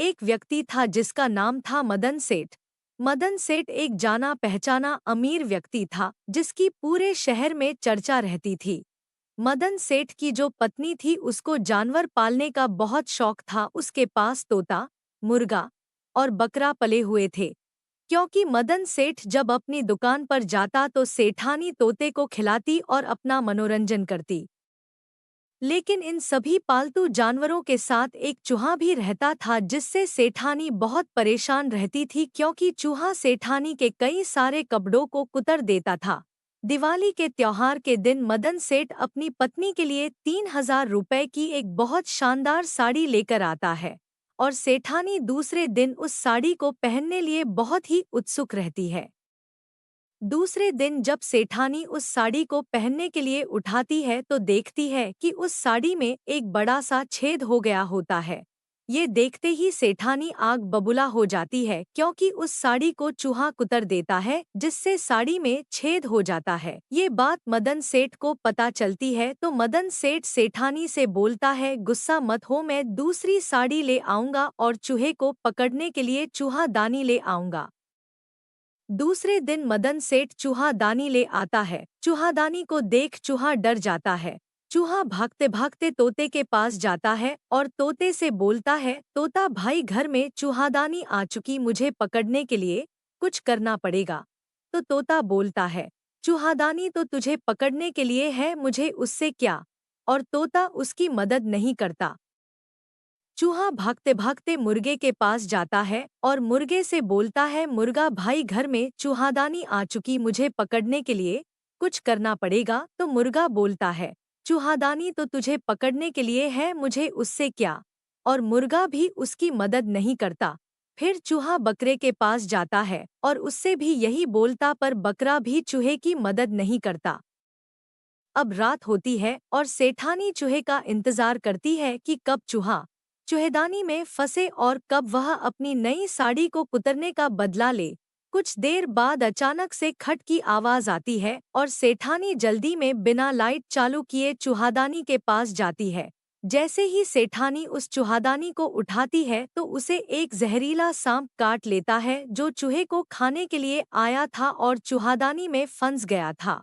एक व्यक्ति था जिसका नाम था मदन सेठ। मदन सेठ एक जाना पहचाना अमीर व्यक्ति था जिसकी पूरे शहर में चर्चा रहती थी। मदन सेठ की जो पत्नी थी उसको जानवर पालने का बहुत शौक था। उसके पास तोता, मुर्गा और बकरा पले हुए थे। क्योंकि मदन सेठ जब अपनी दुकान पर जाता तो सेठानी तोते को खिलाती और अपना मनोरंजन करती। लेकिन इन सभी पालतू जानवरों के साथ एक चूहा भी रहता था जिससे सेठानी बहुत परेशान रहती थी क्योंकि चूहा सेठानी के कई सारे कपड़ों को कुतर देता था। दिवाली के त्योहार के दिन मदन सेठ अपनी पत्नी के लिए 3000 रुपए की एक बहुत शानदार साड़ी लेकर आता है और सेठानी दूसरे दिन उस साड़ी को पहनने लिए बहुत ही उत्सुक रहती है। दूसरे दिन जब सेठानी उस साड़ी को पहनने के लिए उठाती है तो देखती है कि उस साड़ी में एक बड़ा सा छेद हो गया होता है। ये देखते ही सेठानी आग बबूला हो जाती है क्योंकि उस साड़ी को चूहा कुतर देता है जिससे साड़ी में छेद हो जाता है। ये बात मदन सेठ को पता चलती है तो मदन सेठ सेठानी से बोलता है, गुस्सा मत हो, मैं दूसरी साड़ी ले आऊंगा और चूहे को पकड़ने के लिए चूहादानी ले आऊंगा। दूसरे दिन मदन सेठ चूहादानी ले आता है। चूहादानी को देख चूहा डर जाता है। चूहा भागते भागते तोते के पास जाता है और तोते से बोलता है, तोता भाई घर में चूहादानी आ चुकी, मुझे पकड़ने के लिए कुछ करना पड़ेगा। तो तोता बोलता है, चूहादानी तो तुझे पकड़ने के लिए है, मुझे उससे क्या। और तोता उसकी मदद नहीं करता। चूहा भागते भागते मुर्गे के पास जाता है और मुर्गे से बोलता है, मुर्गा भाई घर में चूहादानी आ चुकी, मुझे पकड़ने के लिए कुछ करना पड़ेगा। तो मुर्गा बोलता है, चूहादानी तो तुझे पकड़ने के लिए है, मुझे उससे क्या। और मुर्गा भी उसकी मदद नहीं करता। फिर चूहा बकरे के पास जाता है और उससे भी यही बोलता पर बकरा भी चूहे की मदद नहीं करता। अब रात होती है और सेठानी चूहे का इंतजार करती है कि कब चूहा चूहेदानी में फंसे और कब वह अपनी नई साड़ी को कुतरने का बदला ले। कुछ देर बाद अचानक से खट की आवाज आती है और सेठानी जल्दी में बिना लाइट चालू किए चूहादानी के पास जाती है। जैसे ही सेठानी उस चूहादानी को उठाती है तो उसे एक जहरीला सांप काट लेता है जो चूहे को खाने के लिए आया था और चूहादानी में फंस गया था।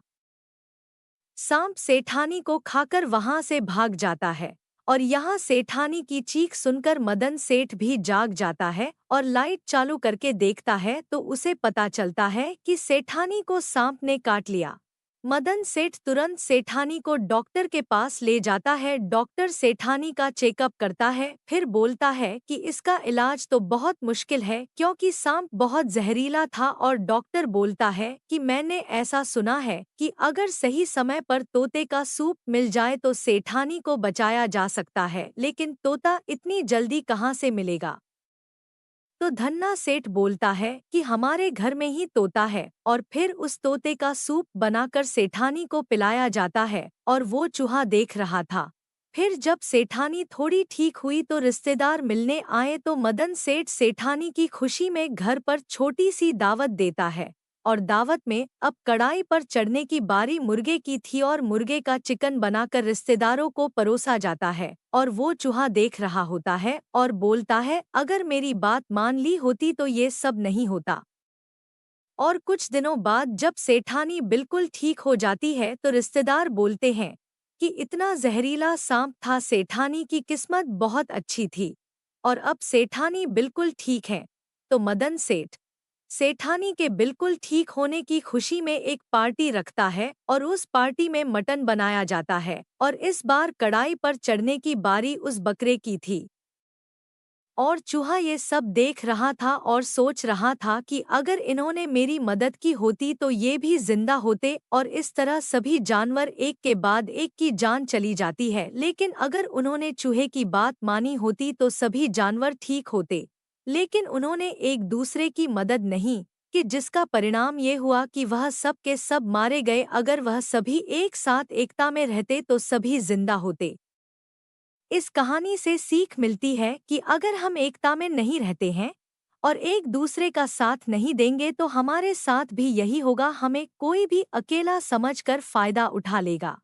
सांप सेठानी को खाकर वहां से भाग जाता है और यहाँ सेठानी की चीख सुनकर मदन सेठ भी जाग जाता है और लाइट चालू करके देखता है तो उसे पता चलता है कि सेठानी को सांप ने काट लिया। मदन सेठ तुरंत सेठानी को डॉक्टर के पास ले जाता है। डॉक्टर सेठानी का चेकअप करता है, फिर बोलता है कि इसका इलाज तो बहुत मुश्किल है क्योंकि सांप बहुत जहरीला था। और डॉक्टर बोलता है कि मैंने ऐसा सुना है कि अगर सही समय पर तोते का सूप मिल जाए तो सेठानी को बचाया जा सकता है, लेकिन तोता इतनी जल्दी कहाँ से मिलेगा। तो धन्ना सेठ बोलता है कि हमारे घर में ही तोता है और फिर उस तोते का सूप बनाकर सेठानी को पिलाया जाता है और वो चूहा देख रहा था। फिर जब सेठानी थोड़ी ठीक हुई तो रिश्तेदार मिलने आए तो मदन सेठ सेठानी की खुशी में घर पर छोटी सी दावत देता है और दावत में अब कढ़ाई पर चढ़ने की बारी मुर्गे की थी और मुर्गे का चिकन बनाकर रिश्तेदारों को परोसा जाता है और वो चूहा देख रहा होता है और बोलता है, अगर मेरी बात मान ली होती तो ये सब नहीं होता। और कुछ दिनों बाद जब सेठानी बिल्कुल ठीक हो जाती है तो रिश्तेदार बोलते हैं कि इतना जहरीला सांप था, सेठानी की किस्मत बहुत अच्छी थी और अब सेठानी बिल्कुल ठीक है। तो मदन सेठ सेठानी के बिल्कुल ठीक होने की खुशी में एक पार्टी रखता है और उस पार्टी में मटन बनाया जाता है और इस बार कढ़ाई पर चढ़ने की बारी उस बकरे की थी। और चूहा ये सब देख रहा था और सोच रहा था कि अगर इन्होंने मेरी मदद की होती तो ये भी जिंदा होते और इस तरह सभी जानवर एक के बाद एक की जान चली जाती है। लेकिन अगर उन्होंने चूहे की बात मानी होती तो सभी जानवर ठीक होते। लेकिन उन्होंने एक दूसरे की मदद नहीं कि जिसका परिणाम ये हुआ कि वह सब के सब मारे गए। अगर वह सभी एक साथ एकता में रहते तो सभी जिंदा होते। इस कहानी से सीख मिलती है कि अगर हम एकता में नहीं रहते हैं और एक दूसरे का साथ नहीं देंगे तो हमारे साथ भी यही होगा, हमें कोई भी अकेला समझकर फायदा उठा लेगा।